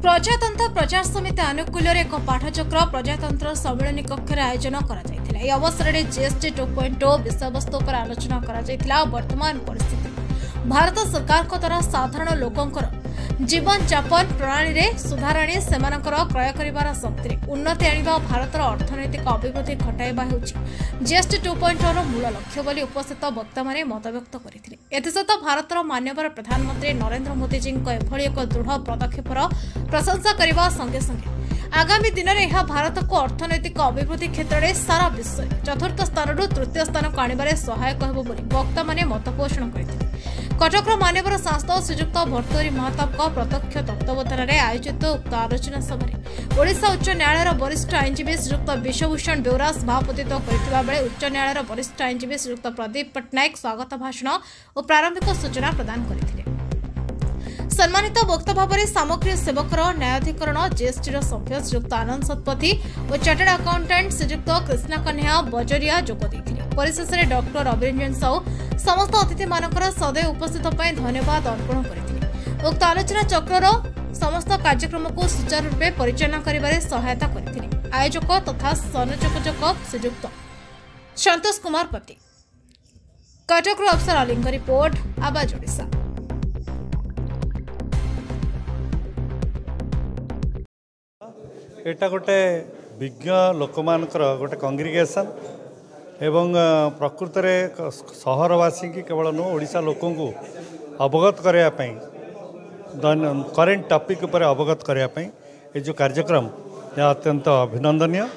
प्रजातंत्र प्रचार समिति आनुकूल्य एक पाठचक्र प्रजातंत्र सम्मिलनी कक्ष आयोजन कर अवसर में जीएसटी 2.0 विषयवस्तु पर आलोचना कर वर्तमान परिस्थिति भारत सरकार द्वारा साधारण लोकंकर जीवन यापन प्रणाली में सुधार आनी से क्रय कर शक्ति उन्नति आने भारतर अर्थनैतिक अभिवृद्धि घटाइबा जीएसटी 2.0 मूल लक्ष्य बोली उपस्थित वक्ता माने मत व्यक्त करथिले। एतसहित भारतर माननीय प्रधानमंत्री नरेंद्र मोदी जी एभली एक दृढ़ पदक्षेपर प्रशंसा करने संगे संगे आगामी दिन में भारत को अर्थनैतिक अभिवृद्धि क्षेत्र में सारा विश्व चतुर्थ स्थान तृतीय स्थान को आने सहायक होब वक्ता माने मत पोषण करथिले। कटकर मान्यवर सांसद श्रीजुक्त भर्तृहरि महताब प्रत्यक्ष तत्वावधान में आयोजित उक्त आलोचना सभा ओडिशा उच्च न्यायालय वरिष्ठ आईनजीवी श्रीजुक्त विश्वभूषण बेउरा सभापतित्व करथिबा बेले उच्च न्यायालय वरिष्ठ आईनजीवी श्रीजुक्त प्रदीप पट्टनायक स्वागत भाषण और प्रारंभिक सूचना प्रदान करथिले। सम्मानित वक्ता भाव में सामग्री सेवकर न्यायाधिकरण जीएसटी सभ्य श्रीयुक्त आनंद शतपथी और चार्टर्ड अकाउंटेंट श्रीयुक्त कृष्णा कन्हैया बजरिया जोग देथिले। परिशेष में डॉक्टर अभिरंजन साहू समस्त अतिथि मानकर सदैव उपस्थित धन्यवाद अर्पण करथिले। उक्त आलोचना चक्र समस्त कार्यक्रम को सुचारू रूपे परिचालना करिबारे सहायता करथिले। आयोजक तथा संयोजक श्रीयुक्त संतोष कुमार पति। कटक अफसर अलींग रिपोर्ट आवाज ओडिशा। एटा गोटे विज्ञ लोक मानकर गोटे कंग्रिगेशन एवं प्रकृत में सहरवासी की केवल नु ओडिशा लोक अवगत करने करेन्ट टॉपिक पर अवगत करने ये जो कार्यक्रम यह अत्यंत अभिनंदनीय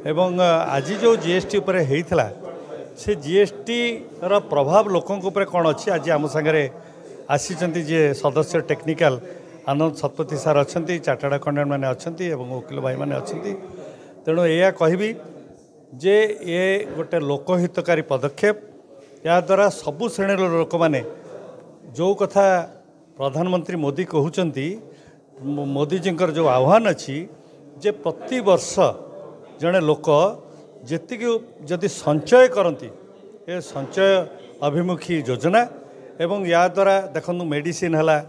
एवं आज जो जीएसटी उपर होता से जीएसटी रा प्रभाव लोकों ऊपर कौन अच्छी आज आम सागर आसी जे सदस्य टेक्निकल आनंद शतपथी सार अच्छा चार्टर्ड अकाउंटेंट मैंने अच्छा वकिल भाई मैंने अच्छा तेणु यह कहबी जे ये गोटे लोकहितकारी पदक्षेप या द्वारा सबु श्रेणी लोक मैंने जो कथा प्रधानमंत्री मोदी कहते मोदी जी जो आह्वान अच्छी जे प्रति वर्ष जड़े लोक जी जदि संचय करती ये संचय अभिमुखी योजना एवं या द्वारा देखो मेडिसिन है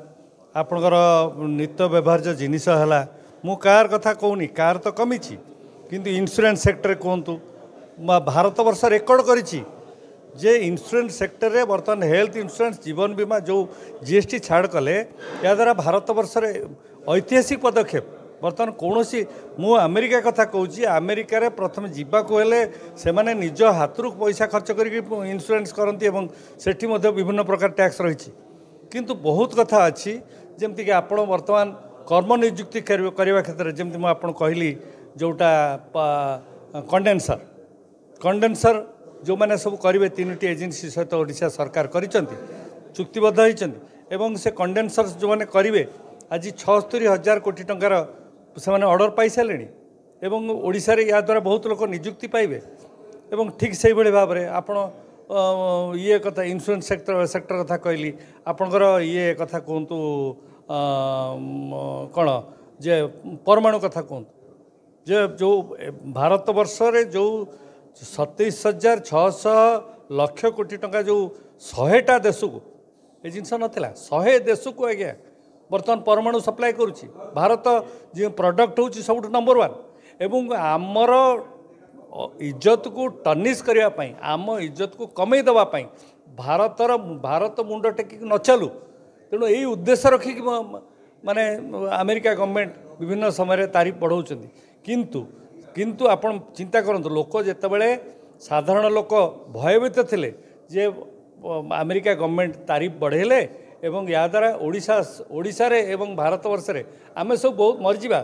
आपणकर नित्य व्यवहार्य जिनिस है मु कार कथा कहूनी कार तो कमी किंतु इंश्योरेंस सेक्टर कहतु भारत वर्ष रेकर्ड करिछि जे इंश्योरेंस सेक्टर रे बर्तमान हेल्थ इंश्योरेंस जीवन बीमा जो जीएसटी छाड़ कले या द्वारा भारत वर्ष रे ऐतिहासिक पदक्षेप बर्तमान कौन मु अमेरिका कथा कहूँ अमेरिका रे प्रथम जीवाक हेले से माने निज हाथरू पैसा खर्च करके इंश्योरेंस करती एवं सेठी मध्य विभिन्न प्रकार टैक्स रही किंतु बहुत कथा अच्छी जमती कि आपण वर्तमान कर्म नियुक्ति करने क्षेत्र में जमती मुझे कहली जोटा कंडेनसर जो मैंने सब करेंगे 3टी एजेंसी सहित ओडिशा सरकार करिसेंती चुक्तिबद्ध होइसेंती एवं से कंडेनसर जो मैंने करेंगे आज 76,000 कोटी टंकार से ऑर्डर पाई सारे एवं ओडिशा रे या द्वारा बहुत लोग नियुक्ति पाइबे एवं ठीक से भाव में आपण ये कथा इंश्योरेंस सेक्टर कथा कहली आपणकर ये कथा कहतु कौन जे परमाणु कथा कहतु जे जो भारत वर्ष रे जो 27,600 लाख कोटी टंका जो 100टा देश को ये जिनस नाला 100 देश को आज्ञा बर्तमान परमाणु सप्लाई करुच्ची भारत जो प्रोडक्ट हूँ सब नंबर 1 एवं आमर इज्जत को टर्निश करने आम इज्जत को कमे देवाई भारत मुंड टेक न चलू तेणु यही उद्देश्य रखिक माने अमेरिका गवर्नमेंट विभिन्न समय तारीफ बढ़ाऊँ किंतु आपण चिंता करंतु लोक जितेबाला साधारण लोक भयभीत थिले जे अमेरिका गवर्नमेंट तारीफ बढ़ेले एवं या द्वारा ओडिशा रे एवं भारत वर्ष रे आमे सब बहुत मरीजा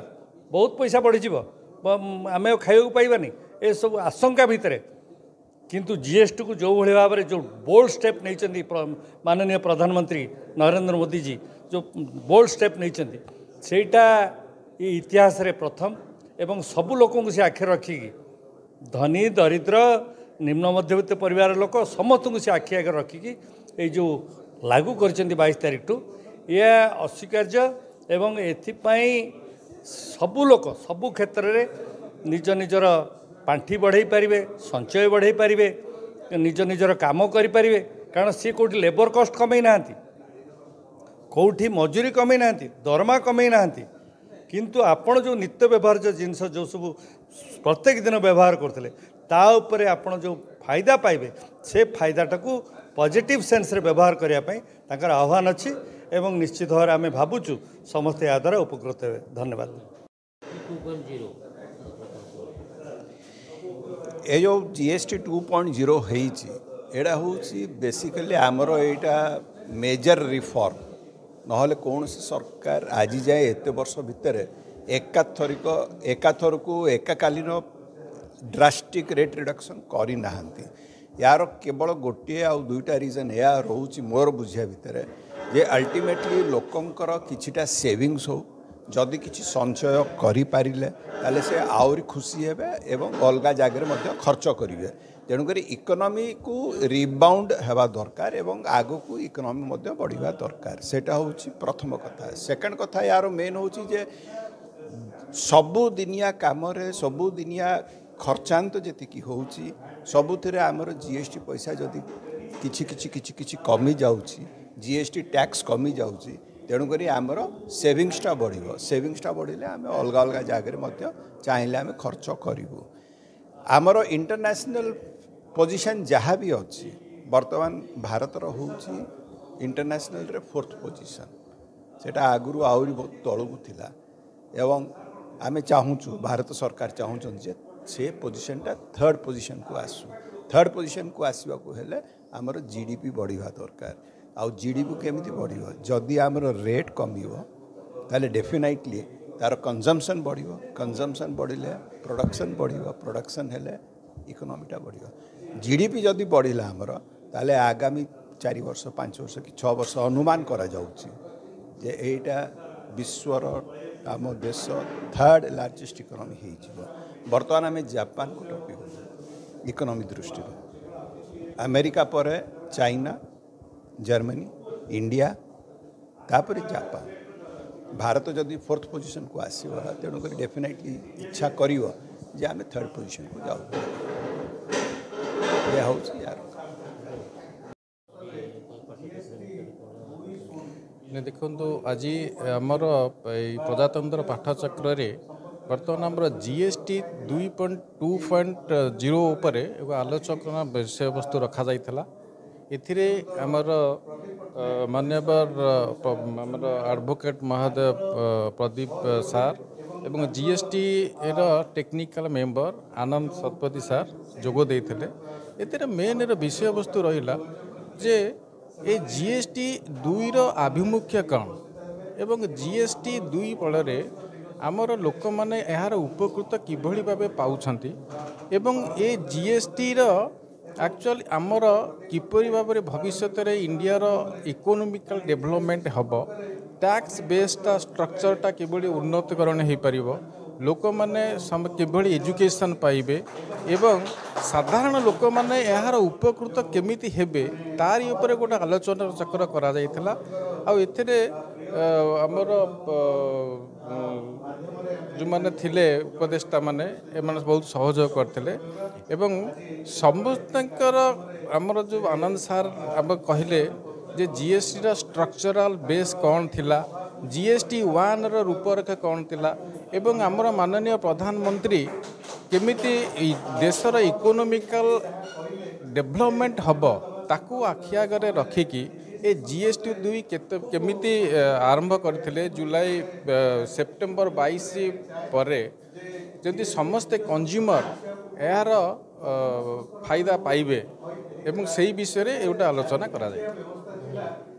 बहुत पैसा बढ़ीज आम खाइबा पाइबानी ये सब आशंका भितर किंतु जीएसटी को जो भाई भाव में जो बोल्ड स्टेप नहीं माननीय प्रधानमंत्री नरेंद्र मोदी जी जो बोल्ड स्टेप नहीं सेटा ये इतिहास रे प्रथम एवं सबू लोक से आखिर रखिकी धनी दरिद्र निम्न मध्यवित्त परिवार लोक समस्त को से आखि आगे रखिकी ये जो लागू कर 22 तारीख टू यह अस्वीकार्य एवं एथिपाई सबू लोक सबू क्षेत्र में निज निजर पांठी बढ़ाई पारे संचय बढ़ाई पारे निज निजर काम करें कारण सी कौटी लेबर कस्ट कमे ना कौटी मजूरी कमे ना दरमा कमे ना किंतु आपण जो नित्य व्यवहार्य जिनस जो सब प्रत्येक दिन व्यवहार करते ता उपरे आपण जो फायदा पाइबे से फायदाटा को पॉजिटिव सेंस रे व्यवहार करने तांकर आह्वान अच्छी एवं निश्चित भाव आम भावुँ समस्ते या द्वारा उपकृत हे। धन्यवाद। ये जो GST 2.0 एड़ा हूँ बेसिकली आमर यहाँ मेजर रिफॉर्म नहले कौन सरकार आज जाए एत वर्ष भितर एकाथर को एकाकालीन ड्रास्टिक रेट रिडक्शन करना यार केवल गोटे आ दुईटा रीजन या रोच मोर बुझिया भितर जे अल्टीमेटली लोकंकर किछिटा सेविंग्स हो जदि किछि संचय करि पारिले ताले से आउरी खुशी हेबे एवं अलगा जगह मध्य खर्च करिवे तेणुक इकोनॉमी को रिबाउंड हेबा दरकार एवं आगो को इकोनॉमी मध्य बढ़िया दरकार सेटा होछि प्रथम कथा। सेकंड कथा यार मेन होछि जे सबु दिनिया काम रे सबु दिनिया खर्चांत जेतिकी होछि सबुथिरे आमर GST पैसा जदि किछि किछि किछि किछि कमी जाउछि GST टैक्स कमी जाउछि तेणुक आमर सेविंग्सटा बढ़िबो सेविंग्सटा बढ़िले आम अलग अलग जगह चाहिए आम खर्च करूँ। आमर इंटरनेशनल पोजीशन जहाँ भी अच्छी बर्तमान भारतर होची इंटरनेशनल रे 4th पोजीशन सेटा आगुरु आउरी बहुत तळकु थिला एवं आमे चाहूँ भारत सरकार चाहूँ जे से पोजीशनटा 3rd पोजीशन को आसू 3rd पोजीशन को आसवा को हेले आमर GDP बढ़िया दरकार आउ GDP केमिति बढ़ियो जदि आमर रेट कमिवो ताले डेफिनेटली तार कंजम्पशन बढ़ियो कंजम्पशन बढ़िले प्रोडक्शन बढ़ियो प्रोडक्शन हेले इकोनॉमीटा बढ़ियो GDP जदि बढ़िला आमर ताले आगामी 4 वर्ष 5 वर्ष कि 6 वर्ष अनुमान करा जाउची जे एटा विश्वर आम देश 3rd लार्जेस्ट इकोनॉमी हे जिवो। वर्तमान आम जापान को टपी इकोनॉमी दृष्टि अमेरिका पर चाइना जर्मनी इंडिया तापर जापान भारत जदि 4th पोजीशन को आसगला तेणुक डेफिनेटली इच्छा करिवो जे आम 3rd पोजीशन को जाऊ यार देखो आज आमर प्रजातंत्र पाठचक्र बर्तमान आमर GST 2.2.0 उपर एक आलोचना विषय वस्तु रखा जाइथला एथिरे आमर मान्यवर आमर एडवोकेट महोदय प्रदीप सार एवं GST टेक्निकल मेंबर आनंद शतपथी सार जोग देइथिले एथिरे मेन विषय वस्तु रहिला जे ए GST 2 आभिमुख्य कौन एवं GST 2 फल आमर लोक मैंने यार उपकृत किभली भाव पाउछंती एवं ए GST एक्चुअली आमर किपरि भाव भविष्य में इंडिया इकोनॉमिकल डेवलपमेंट हम टैक्स बेस्ड स्ट्रक्चरटा किभली उन्नतीकरण हो पार लोक मैंने किभली एजुकेशन पाइबे एवं साधारण लोक मैंने यार उपकृत केमिति हेबे तारी उपरे गोटे आलोचना चक्र करा जाइथला आ एथिरे आमर जो माने थिले उपदेष्टा माने एमाने बहुत सहयोग करथिले एवं समस्तकर आमर जो आनंद सार आम कहले जे GST रा स्ट्रक्चरल बेस कौन थिला GST 1 रा रूपरेखा कौन थिला एवं आमर माननीय प्रधानमंत्री केमिति देशर इकोनॉमिकल डेवलपमेंट हब ताकू आखि आगे रखिकी ए GST 2 केमिति आरंभ करथिले जुलाई सेप्टेम्बर 22 पर जदि समस्ते कंज्यूमर यार फायदा पाइबे एवं सही विषय रे एटा आलोचना करा जाय।